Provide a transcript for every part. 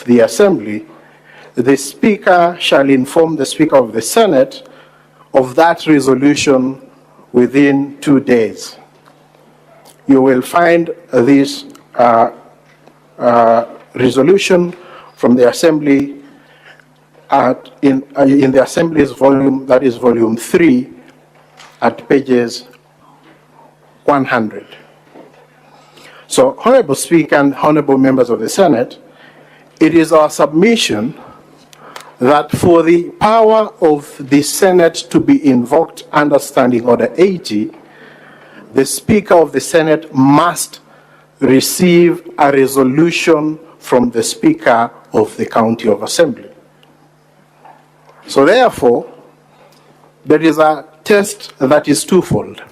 of the Assembly, the Speaker shall inform the Speaker of the Senate of that resolution within 2 days. You will find this resolution from the Assembly in the Assembly's volume, that is volume 3, at pages 100. So, Honorable Speaker and Honorable Members of the Senate, it is our submission that for the power of the Senate to be invoked under Standing Order 80, the Speaker of the Senate must receive a resolution from the Speaker of the County of Assembly. So therefore, there is a test that is twofold.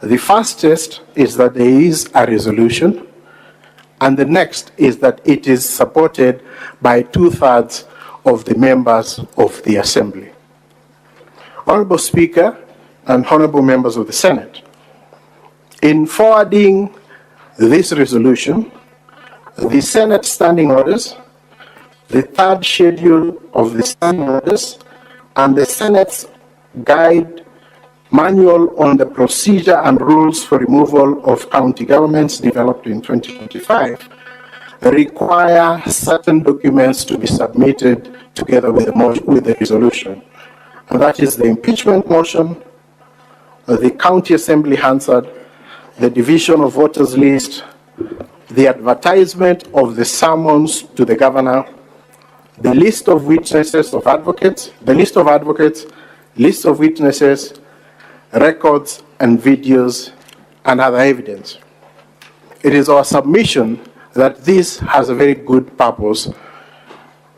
The first test is that there is a resolution, and the next is that it is supported by 2/3 of the members of the Assembly. Honorable Speaker and honorable members of the Senate, in forwarding this resolution, the Senate standing orders, the third schedule of the standing orders, and the Senate's guide manual on the procedure and rules for removal of county governments developed in 2025 require certain documents to be submitted together with the resolution. And that is the impeachment motion, the county assembly Hansard, the division of voters list, the advertisement of the summons to the governor, the list of witnesses of advocates, the list of advocates, list of witnesses, records and videos, and other evidence. It is our submission that this has a very good purpose.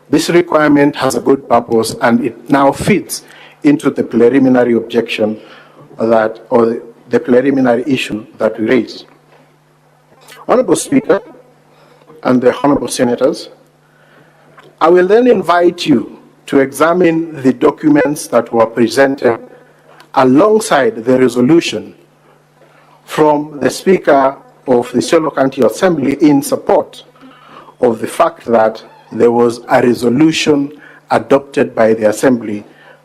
This requirement has a good purpose, and it now fits into the preliminary objection that, or the preliminary issue that we raised. Honorable Speaker and the honorable senators, I will then invite you to examine the documents that were presented alongside the resolution from the Speaker of the Isiolo County Assembly in support of the fact that there was a resolution adopted by the Assembly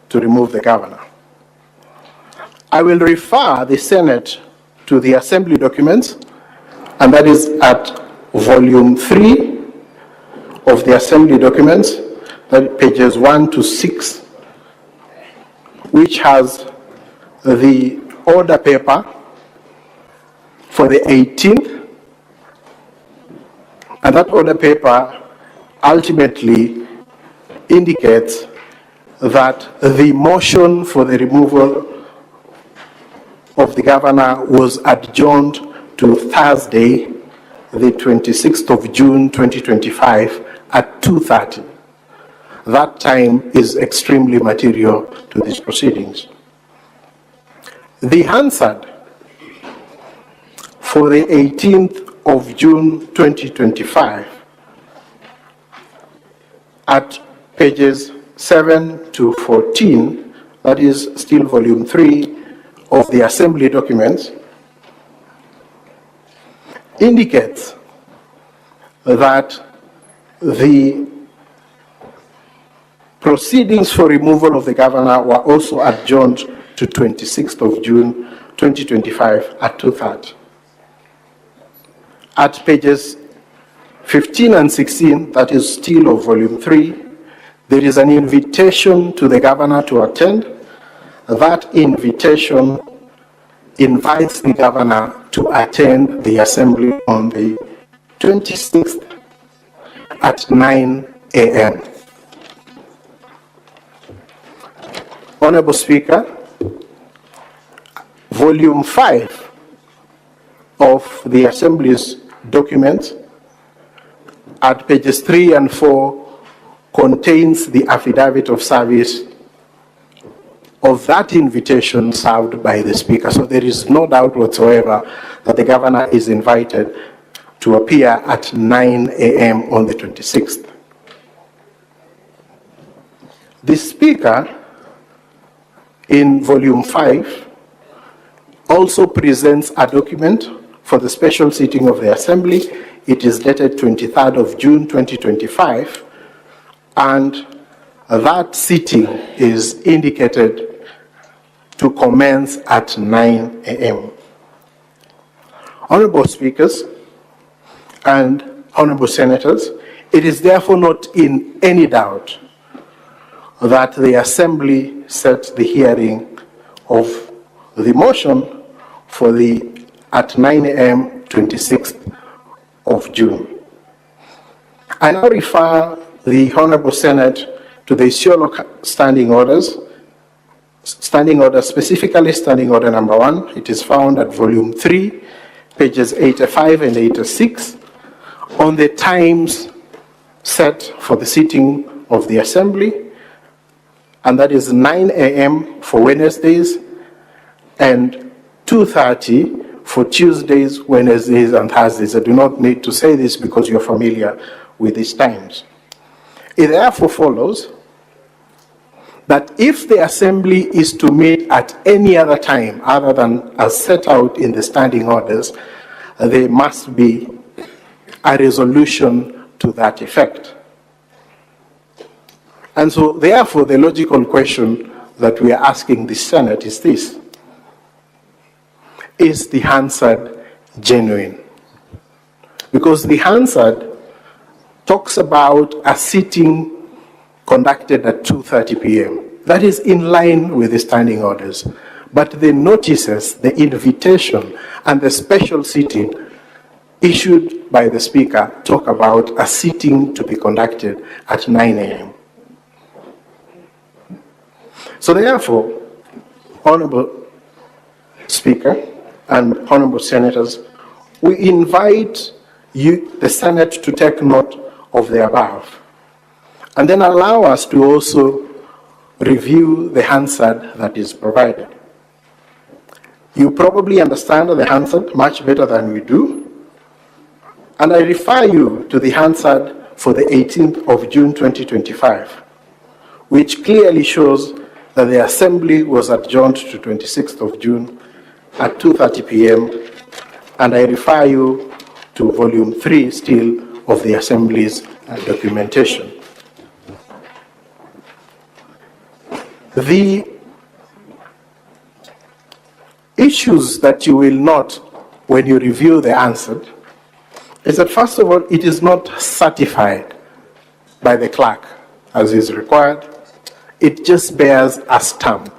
to remove the governor. I will refer the Senate to the Assembly documents, and that is at volume 3 of the Assembly documents, that pages 1 to 6, which has the order paper for the 18th, and that order paper ultimately indicates that the motion for the removal of the governor was adjourned to Thursday, the 26th of June 2025 at 2:30. That time is extremely material to these proceedings. The Hansard for the 18th of June 2025 at pages 7 to 14, that is still volume 3 of the Assembly documents, indicates that the proceedings for removal of the governor were also adjourned to 26th of June 2025 at 2:30. At pages 15 and 16, that is still of volume 3, there is an invitation to the governor to attend. That invitation invites the governor to attend the Assembly on the 26th at 9 a.m. Honorable Speaker, volume 5 of the Assembly's documents at pages 3 and 4 contains the affidavit of service of that invitation served by the Speaker. So there is no doubt whatsoever that the governor is invited to appear at 9 a.m. on the 26th. The Speaker, in volume 5, also presents a document for the special sitting of the Assembly It is dated 23rd of June 2025, and that sitting is indicated to commence at 9 a.m. Honorable Speakers and Honorable Senators, it is therefore not in any doubt that the Assembly set the hearing of the motion for at 9 a.m. 26th of June. I now refer the Honorable Senate to the Isiolo standing orders. Standing order, specifically standing order number 1, it is found at volume 3, pages 85 and 86, on the times set for the sitting of the Assembly, and that is 9 a.m. for Wednesdays and 2:30 for Tuesdays, Wednesdays, and Thursdays. I do not need to say this because you're familiar with these times. It therefore follows that if the Assembly is to meet at any other time other than as set out in the standing orders, there must be a resolution to that effect. And so, therefore, the logical question that we are asking the Senate is this: is the Hansard genuine? Because the Hansard talks about a sitting conducted at 2:30 p.m. That is in line with the standing orders. But the notices, the invitation, and the special sitting issued by the Speaker talk about a sitting to be conducted at 9 a.m. So therefore, Honorable Speaker and Honorable Senators, we invite you, the Senate, to take note of the above, and then allow us to also review the Hansard that is provided. You probably understand the Hansard much better than we do, and I refer you to the Hansard for the 18th of June 2025, which clearly shows that the Assembly was adjourned to 26th of June at 2:30 p.m., and I refer you to volume 3 still of the Assembly's documentation. The issues that you will note when you review the answer is that, first of all, it is not certified by the clerk as is required. It just bears a stamp.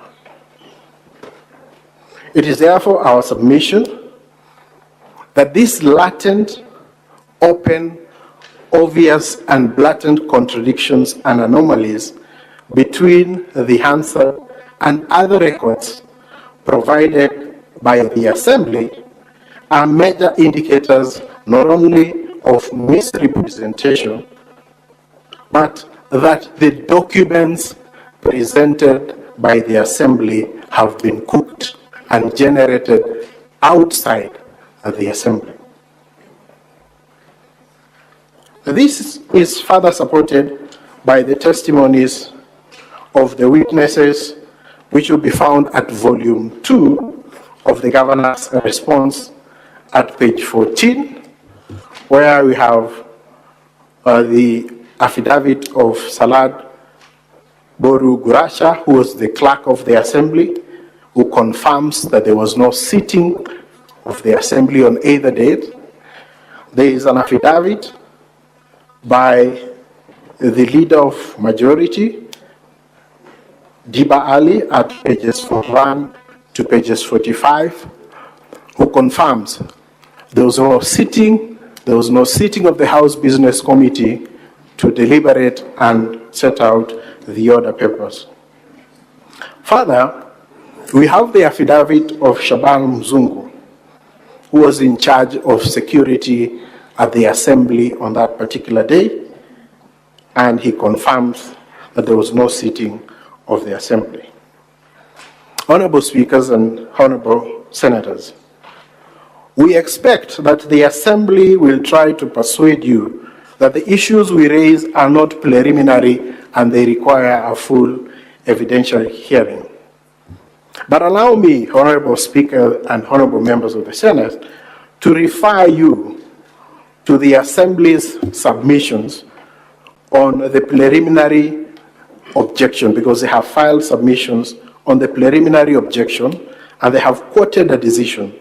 It is therefore our submission that these latent, open, obvious, and blatant contradictions and anomalies between the Hansard and other records provided by the Assembly are major indicators not only of misrepresentation, but that the documents presented by the Assembly have been cooked and generated outside of the Assembly. This is further supported by the testimonies of the witnesses, which will be found at volume 2 of the Governor's response at page 14, where we have the affidavit of Salad Boru Gurasha, who was the clerk of the Assembly, who confirms that there was no sitting of the Assembly on either date. There is an affidavit by the Leader of Majority, Diba Ali, at pages 41 to pages 45, who confirms there was no sitting of the House Business Committee to deliberate and set out the order papers. Further, we have the affidavit of Shaban Mzungu, who was in charge of security at the Assembly on that particular day, and he confirms that there was no sitting of the Assembly. Honorable Speakers and Honorable Senators, we expect that the Assembly will try to persuade you that the issues we raise are not preliminary and they require a full evidential hearing. But allow me, Honorable Speaker and Honorable Members of the Senate, to refer you to the Assembly's submissions on the preliminary objection, because they have filed submissions on the preliminary objection and they have quoted a decision.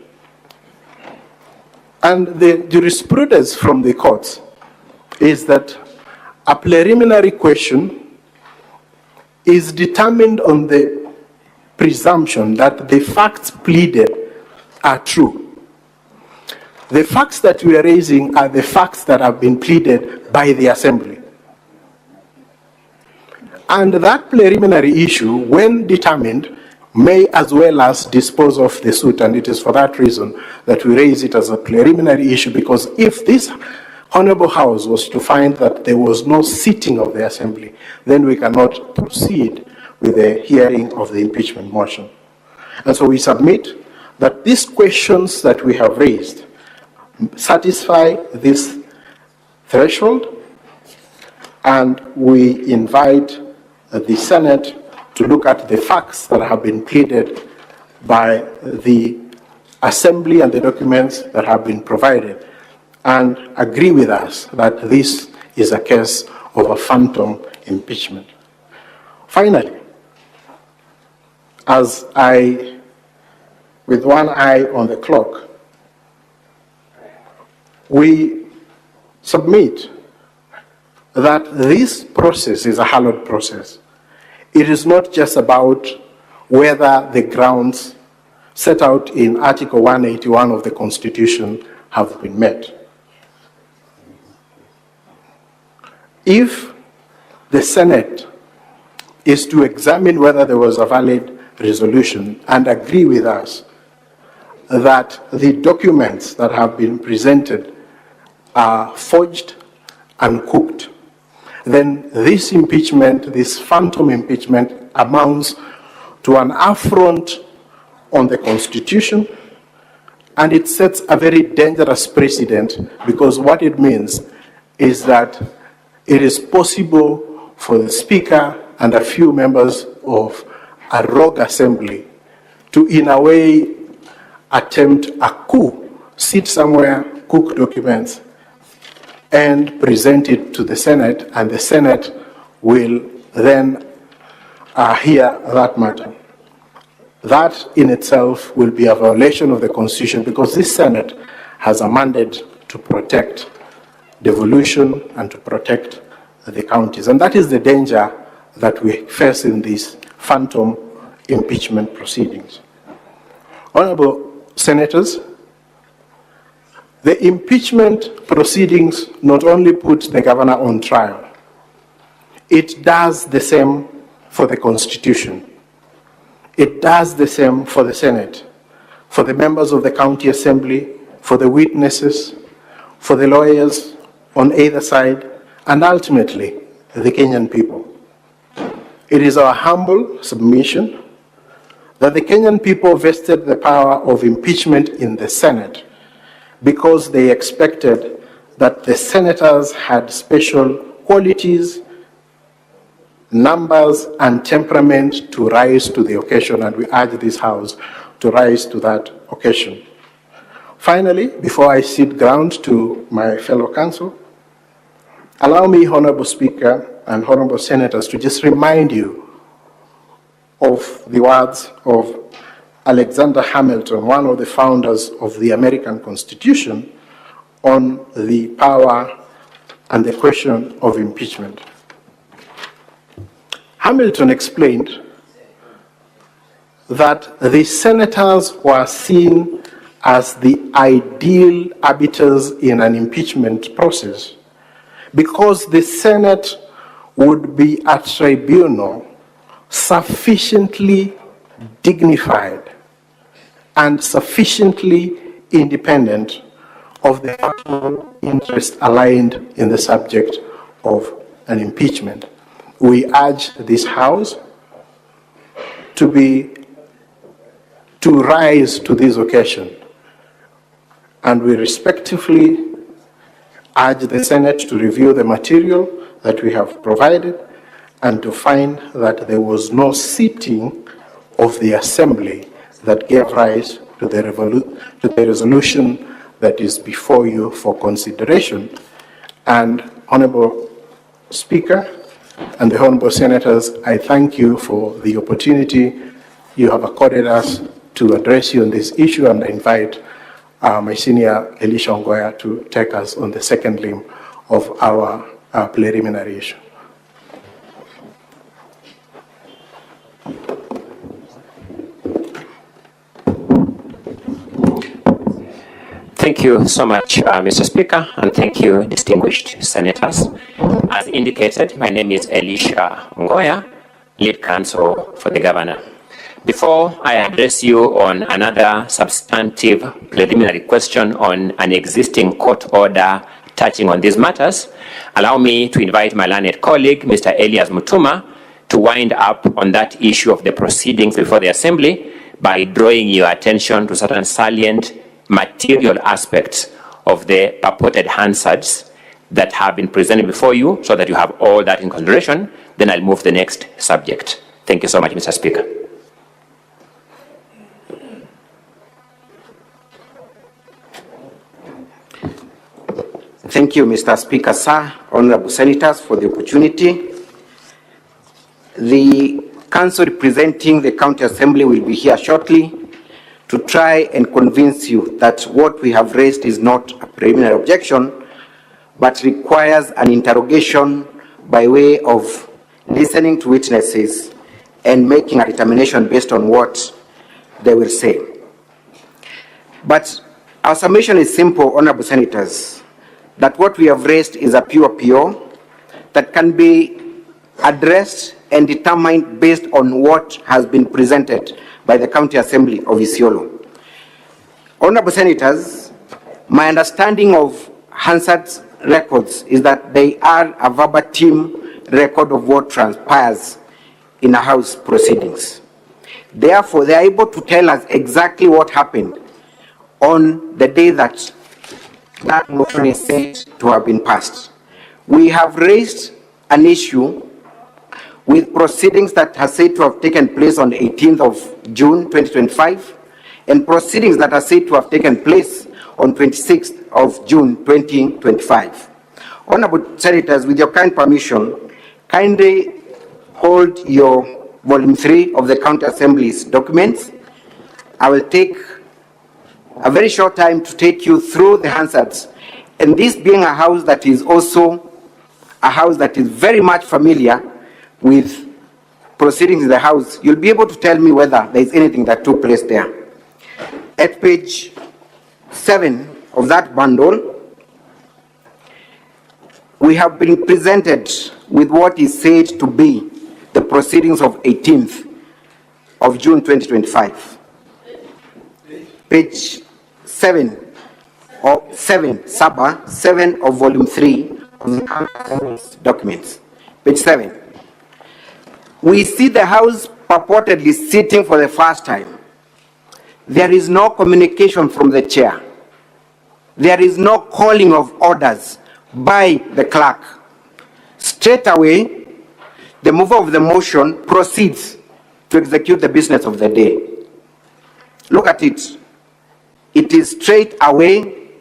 And the jurisprudence from the courts is that a preliminary question is determined on the presumption that the facts pleaded are true. The facts that we are raising are the facts that have been pleaded by the Assembly. And that preliminary issue, when determined, may as well as dispose of the suit, and it is for that reason that we raise it as a preliminary issue, because if this Honorable House was to find that there was no sitting of the Assembly, then we cannot proceed with the hearing of the impeachment motion. And so we submit that these questions that we have raised satisfy this threshold, and we invite the Senate to look at the facts that have been pleaded by the Assembly and the documents that have been provided, and agree with us that this is a case of a phantom impeachment. Finally, as I, with one eye on the clock, we submit that this process is a hallowed process. It is not just about whether the grounds set out in Article 181 of the Constitution have been met. If the Senate is to examine whether there was a valid resolution and agree with us that the documents that have been presented are forged and cooked, then this impeachment, this phantom impeachment, amounts to an affront on the Constitution, and it sets a very dangerous precedent, because what it means is that it is possible for the Speaker and a few members of a rogue assembly to, in a way, attempt a coup, sit somewhere, cook documents, and present it to the Senate, and the Senate will then hear that matter. That in itself will be a violation of the Constitution, because this Senate has a mandate to protect devolution and to protect the counties. And that is the danger that we face in these phantom impeachment proceedings. Honorable Senators, the impeachment proceedings not only put the governor on trial, it does the same for the Constitution. It does the same for the Senate, for the members of the County Assembly, for the witnesses, for the lawyers on either side, and ultimately, the Kenyan people. It is our humble submission that the Kenyan people vested the power of impeachment in the Senate because they expected that the senators had special qualities, numbers, and temperament to rise to the occasion, and we urge this House to rise to that occasion. Finally, before I cede ground to my fellow counsel, allow me, Honorable Speaker and Honorable Senators, to just remind you of the words of Alexander Hamilton, one of the founders of the American Constitution, on the power and the question of impeachment. Hamilton explained that the senators were seen as the ideal arbiters in an impeachment process because the Senate would be a tribunal sufficiently dignified and sufficiently independent of the actual interest aligned in the subject of an impeachment. We urge this House to rise to this occasion, and we respectfully urge the Senate to review the material that we have provided and to find that there was no sitting of the Assembly that gave rise to the resolution that is before you for consideration. And Honorable Speaker and the Honorable Senators, I thank you for the opportunity you have accorded us to address you on this issue, and I invite my senior Elisha Ongoya to take us on the second limb of our preliminary issue. Thank you so much, Mr. Speaker, and thank you, distinguished senators. As indicated, my name is Elisha Ongoya, lead counsel for the governor. Before I address you on another substantive preliminary question on an existing court order touching on these matters, allow me to invite my learned colleague, Mr. Elias Mutuma, to wind up on that issue of the proceedings before the Assembly by drawing your attention to certain salient material aspects of the purported Hansards that have been presented before you, so that you have all that in consideration. Then I'll move to the next subject. Thank you so much, Mr. Speaker. Thank you, Mr. Speaker, sir, honorable senators, for the opportunity. The council representing the County Assembly will be here shortly to try and convince you that what we have raised is not a preliminary objection, but requires an interrogation by way of listening to witnesses and making a determination based on what they will say. But our submission is simple, honorable senators, that what we have raised is a pure PO that can be addressed and determined based on what has been presented by the County Assembly of Isiolo. Honorable senators, my understanding of Hansard's records is that they are a verbatim record of what transpires in a House proceedings. Therefore, they are able to tell us exactly what happened on the day that that motion is said to have been passed. We have raised an issue with proceedings that are said to have taken place on the 18th of June 2025 and proceedings that are said to have taken place on 26th of June 2025. Honorable senators, with your kind permission, kindly hold your volume 3 of the County Assembly's documents. I will take a very short time to take you through the Hansards, and this being a house that is also a house that is very much familiar with proceedings in the House, you'll be able to tell me whether there is anything that took place there. At page 7 of that bundle, we have been presented with what is said to be the proceedings of 18th of June 2025. Page 7 of volume 3 of the documents. Page 7. We see the House purportedly sitting for the first time. There is no communication from the chair. There is no calling of orders by the clerk. Straight away, the mover of the motion proceeds to execute the business of the day. Look at it. It is straight away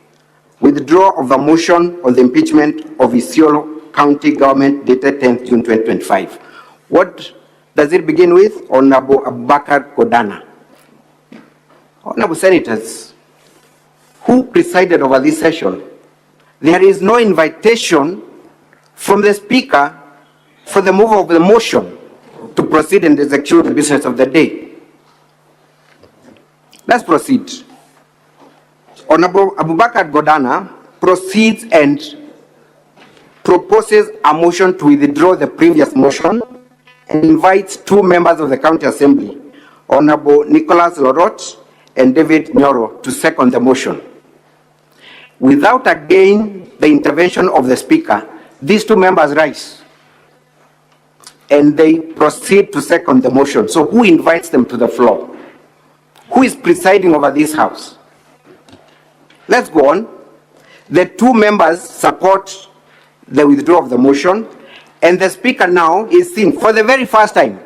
withdrawal of the motion on the impeachment of Isiolo County Government dated 10th June 2025. What does it begin with? Honorable Abubakar Godana. Honorable senators, who presided over this session? There is no invitation from the Speaker for the mover of the motion to proceed and execute the business of the day. Let's proceed. Honorable Abubakar Godana proceeds and proposes a motion to withdraw the previous motion and invites two members of the County Assembly, Honorable Nicholas Lorot and David Nyoro, to second the motion. Without again the intervention of the Speaker, these two members rise and they proceed to second the motion. So who invites them to the floor? Who is presiding over this House? Let's go on. The two members support the withdrawal of the motion, and the Speaker now is seen for the very first time.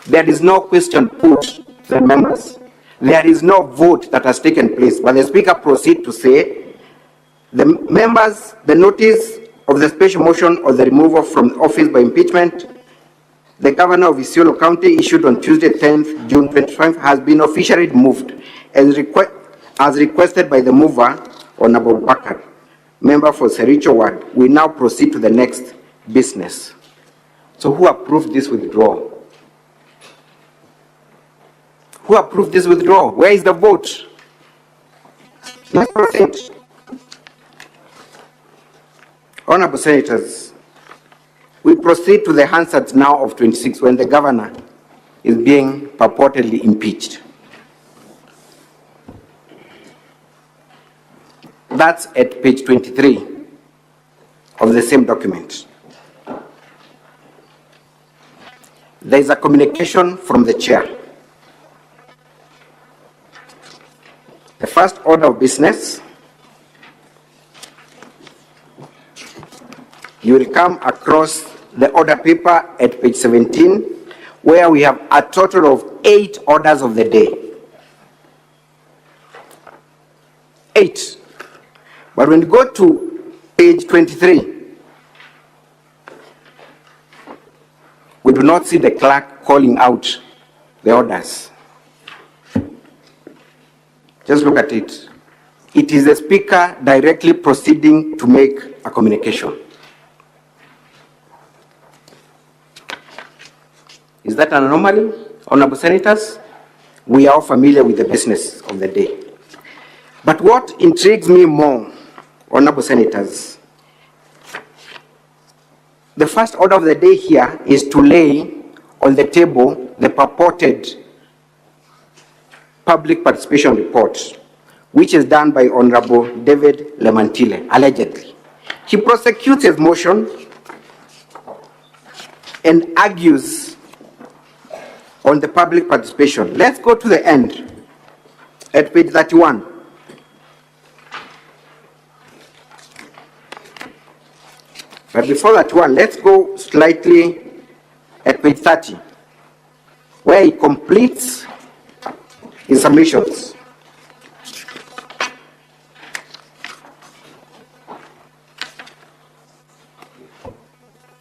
There is no question put to the members. there is no vote that has taken place, but the Speaker proceeds to say, the members, the notice of the special motion or the removal from office by impeachment, the Governor of Isiolo County issued on Tuesday, 10th June 2025, has been officially moved as requested by the mover, Honorable Bakar, member for Sericho Ward. We now proceed to the next business. So who approved this withdrawal? Who approved this withdrawal? Where is the vote? Let's proceed. Honorable Senators, we proceed to the Hansard now of 26 when the governor is being purportedly impeached. That's at page 23 of the same document. There is a communication from the chair. The first order of business, you will come across the order paper at page 17, where we have a total of 8 orders of the day. 8. But when you go to page 23, we do not see the clerk calling out the orders. Just look at it. It is the Speaker directly proceeding to make a communication. Is that an anomaly, Honorable Senators? We are all familiar with the business of the day. But what intrigues me more, Honorable Senators, the first order of the day here is to lay on the table the purported public participation report, which is done by Honorable David Lemantile, allegedly. He prosecutes his motion and argues on the public participation. Let's go to the end at page 31. But before that one, let's go slightly at page 30, where he completes his submissions.